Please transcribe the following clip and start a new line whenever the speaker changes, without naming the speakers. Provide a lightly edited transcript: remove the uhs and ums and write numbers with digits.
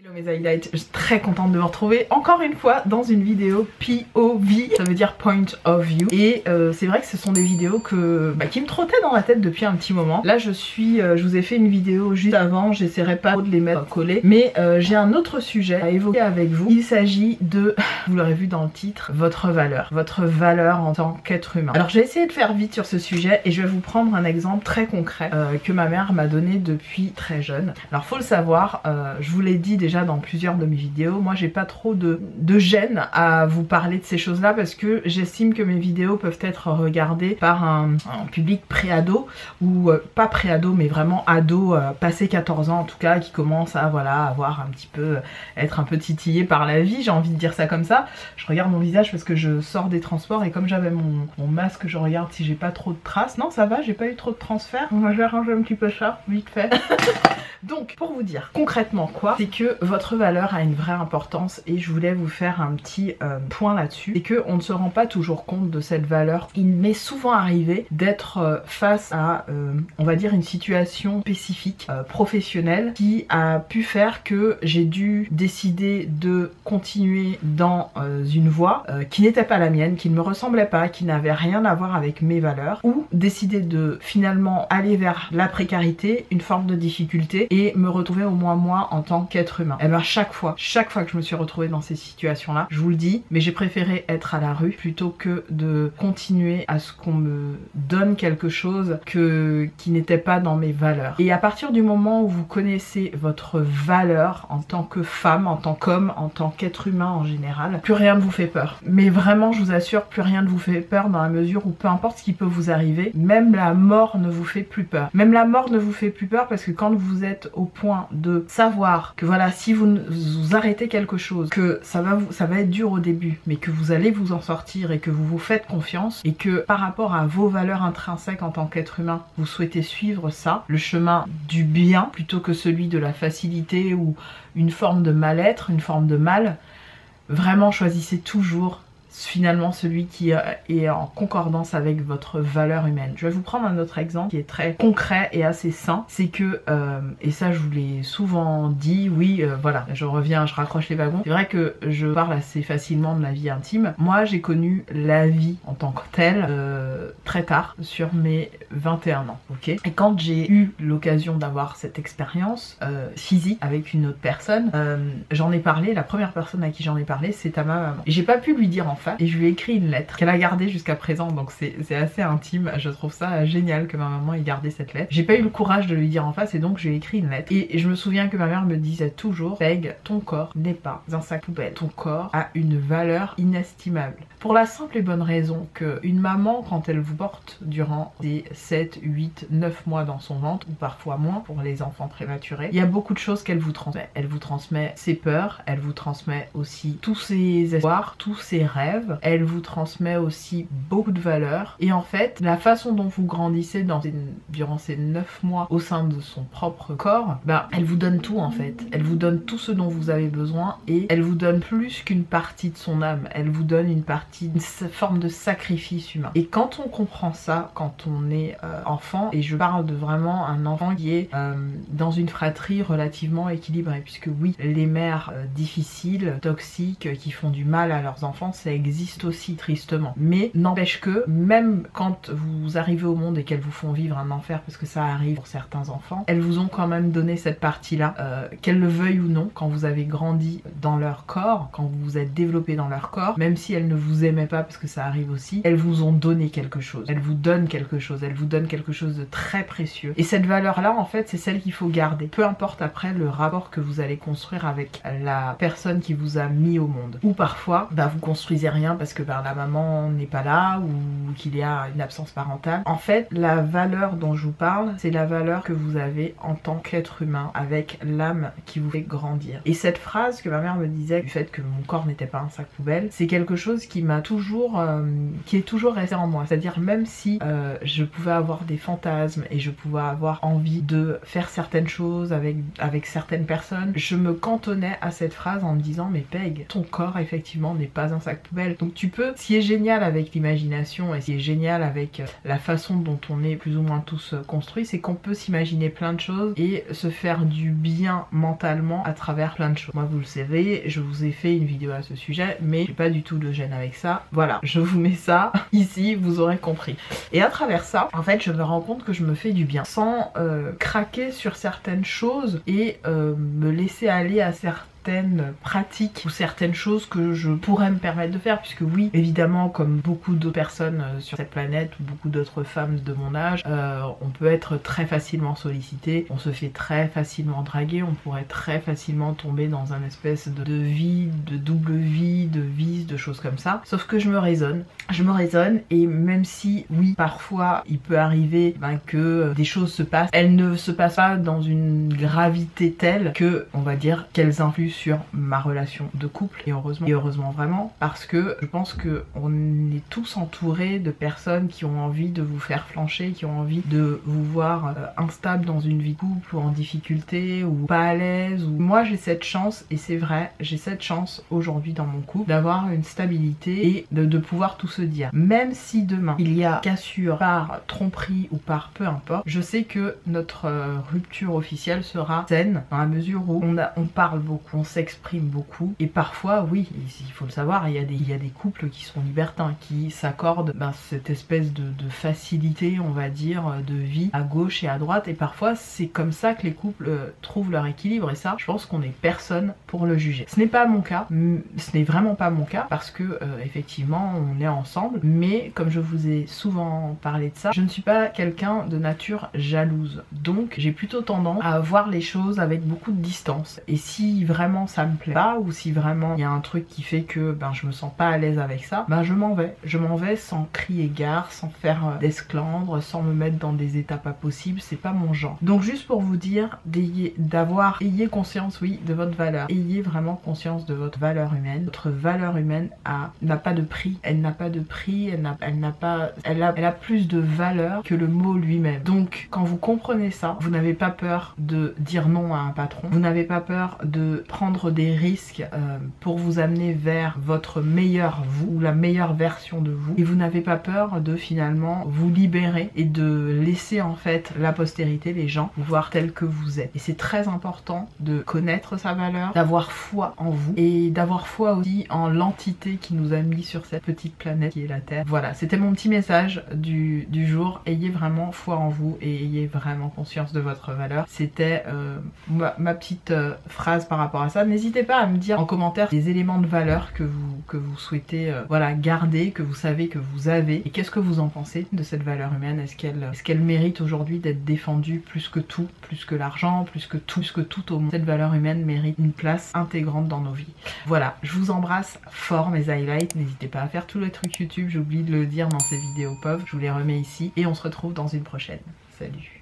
Hello mes highlights, je suis très contente de vous retrouver encore une fois dans une vidéo POV, ça veut dire Point of View. Et c'est vrai que ce sont des vidéos qui me trottaient dans la tête depuis un petit moment. Là je vous ai fait une vidéo juste avant, j'essaierai pas de les mettre collés, mais j'ai un autre sujet à évoquer avec vous. Il s'agit de, vous l'aurez vu dans le titre, votre valeur en tant qu'être humain. Alors j'ai essayé de faire vite sur ce sujet et je vais vous prendre un exemple très concret que ma mère m'a donné depuis très jeune. Alors faut le savoir, je vous l'ai dit déjà dans plusieurs de mes vidéos, moi j'ai pas trop de gêne à vous parler de ces choses là parce que j'estime que mes vidéos peuvent être regardées par un public pré-ado ou pas pré-ado mais vraiment ado passé 14 ans en tout cas, qui commence à avoir un petit peu, être un peu titillé par la vie, j'ai envie de dire ça comme ça. Je regarde mon visage parce que je sors des transports et comme j'avais mon masque, je regarde si j'ai pas trop de traces. Non ça va, j'ai pas eu trop de transferts. Moi je vais ranger un petit peu ça, vite fait. Donc pour vous dire concrètement quoi, c'est que votre valeur a une vraie importance et je voulais vous faire un petit point là-dessus. Et qu'on ne se rend pas toujours compte de cette valeur. Il m'est souvent arrivé d'être face à on va dire une situation spécifique professionnelle qui a pu faire que j'ai dû décider de continuer dans une voie qui n'était pas la mienne, qui ne me ressemblait pas, qui n'avait rien à voir avec mes valeurs, ou décider de finalement aller vers la précarité, une forme de difficulté, et me retrouver au moins moi en tant qu'être humain. Et bien chaque fois que je me suis retrouvée dans ces situations là, je vous le dis, mais j'ai préféré être à la rue plutôt que de continuer à ce qu'on me donne quelque chose qui n'était pas dans mes valeurs. Et à partir du moment où vous connaissez votre valeur en tant que femme, en tant qu'homme, en tant qu'être humain en général, plus rien ne vous fait peur. Mais vraiment je vous assure, plus rien ne vous fait peur dans la mesure où peu importe ce qui peut vous arriver, même la mort ne vous fait plus peur. Même la mort ne vous fait plus peur parce que quand vous êtes au point de savoir que voilà, si vous arrêtez quelque chose, que ça va être dur au début, mais que vous allez vous en sortir et que vous vous faites confiance et que par rapport à vos valeurs intrinsèques en tant qu'être humain, vous souhaitez suivre ça, le chemin du bien plutôt que celui de la facilité ou une forme de mal-être, une forme de mal, vraiment choisissez toujours finalement celui qui est en concordance avec votre valeur humaine. Je vais vous prendre un autre exemple qui est très concret et assez sain. C'est que, et ça je vous l'ai souvent dit, oui voilà, je reviens, je raccroche les wagons. C'est vrai que je parle assez facilement de la vie intime. Moi j'ai connu la vie en tant que telle très tard, sur mes 21 ans, ok. Et quand j'ai eu l'occasion d'avoir cette expérience physique avec une autre personne, j'en ai parlé, la première personne à qui j'en ai parlé c'est à ma maman. Et j'ai pas pu lui dire en face, et je lui ai écrit une lettre qu'elle a gardée jusqu'à présent, donc c'est assez intime. Je trouve ça génial que ma maman ait gardé cette lettre. J'ai pas eu le courage de lui dire en face et donc je lui ai écrit une lettre. Et je me souviens que ma mère me disait toujours: Peg, ton corps n'est pas un sac poubelle. Ton corps a une valeur inestimable. Pour la simple et bonne raison que une maman, quand elle vous porte durant des 7, 8, 9 mois dans son ventre, ou parfois moins pour les enfants prématurés, il y a beaucoup de choses qu'elle vous transmet. Elle vous transmet ses peurs, elle vous transmet aussi tous ses espoirs, tous ses rêves, elle vous transmet aussi beaucoup de valeurs. Et en fait, la façon dont vous grandissez durant ces 9 mois au sein de son propre corps, elle vous donne tout en fait. Elle vous donne tout ce dont vous avez besoin et elle vous donne plus qu'une partie de son âme. Elle vous donne une forme de sacrifice humain. Et quand on comprend ça, quand on est enfant, et je parle de vraiment un enfant qui est dans une fratrie relativement équilibrée, puisque oui, les mères difficiles, toxiques, qui font du mal à leurs enfants, ça existe aussi tristement. Mais n'empêche que même quand vous arrivez au monde et qu'elles vous font vivre un enfer, parce que ça arrive pour certains enfants, elles vous ont quand même donné cette partie-là, qu'elles le veuillent ou non, quand vous avez grandi dans leur corps, quand vous vous êtes développé dans leur corps, même si elles ne vous aimaient pas, parce que ça arrive aussi, elles vous ont donné quelque chose. Elles vous donnent quelque chose, elles vous donnent quelque chose de très précieux. Et cette valeur-là, en fait, c'est celle qu'il faut garder. Peu importe après le rapport que vous allez construire avec la personne qui vous a mis au monde. Ou parfois, vous construisez rien parce que la maman n'est pas là ou qu'il y a une absence parentale. En fait, la valeur dont je vous parle, c'est la valeur que vous avez en tant qu'être humain, avec l'âme qui vous fait grandir. Et cette phrase que ma mère me disait, du fait que mon corps n'était pas un sac poubelle, c'est quelque chose qui m'a qui est toujours resté en moi. C'est-à-dire même si je pouvais avoir des fantasmes et je pouvais avoir envie de faire certaines choses avec certaines personnes, je me cantonnais à cette phrase en me disant: mais Peg, ton corps effectivement n'est pas un sac poubelle. poubelle. Donc tu peux, ce qui est génial avec l'imagination et ce qui est génial avec la façon dont on est plus ou moins tous construits, c'est qu'on peut s'imaginer plein de choses et se faire du bien mentalement à travers plein de choses. Moi vous le savez, je vous ai fait une vidéo à ce sujet, mais j'ai pas du tout de gêne avec ça. Voilà, je vous mets ça ici, vous aurez compris. Et à travers ça, en fait, je me rends compte que je me fais du bien sans craquer sur certaines choses et me laisser aller à certaines pratiques ou certaines choses que je pourrais me permettre de faire, puisque oui, évidemment, comme beaucoup d'autres personnes sur cette planète ou beaucoup d'autres femmes de mon âge, on peut être très facilement sollicité, on se fait très facilement draguer, on pourrait très facilement tomber dans un espèce de vie, de double vie, de vice, de choses comme ça. Sauf que je me raisonne et même si oui, parfois il peut arriver que des choses se passent, elles ne se passent pas dans une gravité telle que, on va dire, qu'elles influent sur ma relation de couple, et heureusement vraiment, parce que je pense que on est tous entourés de personnes qui ont envie de vous faire flancher, qui ont envie de vous voir instable dans une vie de couple ou en difficulté ou pas à l'aise. Ou moi j'ai cette chance, et c'est vrai, j'ai cette chance aujourd'hui dans mon couple d'avoir une stabilité et de pouvoir tout se dire. Même si demain il y a cassure par tromperie ou par peu importe, je sais que notre rupture officielle sera saine dans la mesure où on parle beaucoup, on s'exprime beaucoup, et parfois oui, il faut le savoir, il y a des couples qui sont libertins, qui s'accordent cette espèce de facilité, on va dire, de vie à gauche et à droite, et parfois c'est comme ça que les couples trouvent leur équilibre, et ça je pense qu'on est personne pour le juger. Ce n'est pas mon cas, ce n'est vraiment pas mon cas, parce que effectivement on est ensemble, mais comme je vous ai souvent parlé de ça, je ne suis pas quelqu'un de nature jalouse, donc j'ai plutôt tendance à voir les choses avec beaucoup de distance, et si vraiment ça me plaît pas, ou si vraiment il y a un truc qui fait que je me sens pas à l'aise avec ça, je m'en vais sans crier gare, sans faire d'esclandre, sans me mettre dans des états pas possibles, c'est pas mon genre. Donc juste pour vous dire, ayez conscience, oui, de votre valeur, ayez vraiment conscience de votre valeur humaine. Votre valeur humaine n'a pas de prix, elle n'a pas de prix, elle a plus de valeur que le mot lui-même. Donc quand vous comprenez ça, vous n'avez pas peur de dire non à un patron, vous n'avez pas peur de prendre des risques pour vous amener vers votre meilleur vous, ou la meilleure version de vous, et vous n'avez pas peur de finalement vous libérer et de laisser en fait la postérité, les gens, vous voir tel que vous êtes. Et c'est très important de connaître sa valeur, d'avoir foi en vous, et d'avoir foi aussi en l'entité qui nous a mis sur cette petite planète qui est la Terre. Voilà, c'était mon petit message du jour. Ayez vraiment foi en vous et ayez vraiment conscience de votre valeur. C'était ma petite phrase par rapport à ça. N'hésitez pas à me dire en commentaire des éléments de valeur que vous souhaitez voilà, garder, que vous savez que vous avez, et qu'est-ce que vous en pensez de cette valeur humaine. Est-ce qu'elle mérite aujourd'hui d'être défendue plus que tout, plus que l'argent, plus que tout au monde? Cette valeur humaine mérite une place intégrante dans nos vies. Voilà, je vous embrasse fort mes highlights, n'hésitez pas à faire tous les trucs YouTube, j'ai oublié de le dire dans ces vidéos POV, je vous les remets ici, et on se retrouve dans une prochaine. Salut!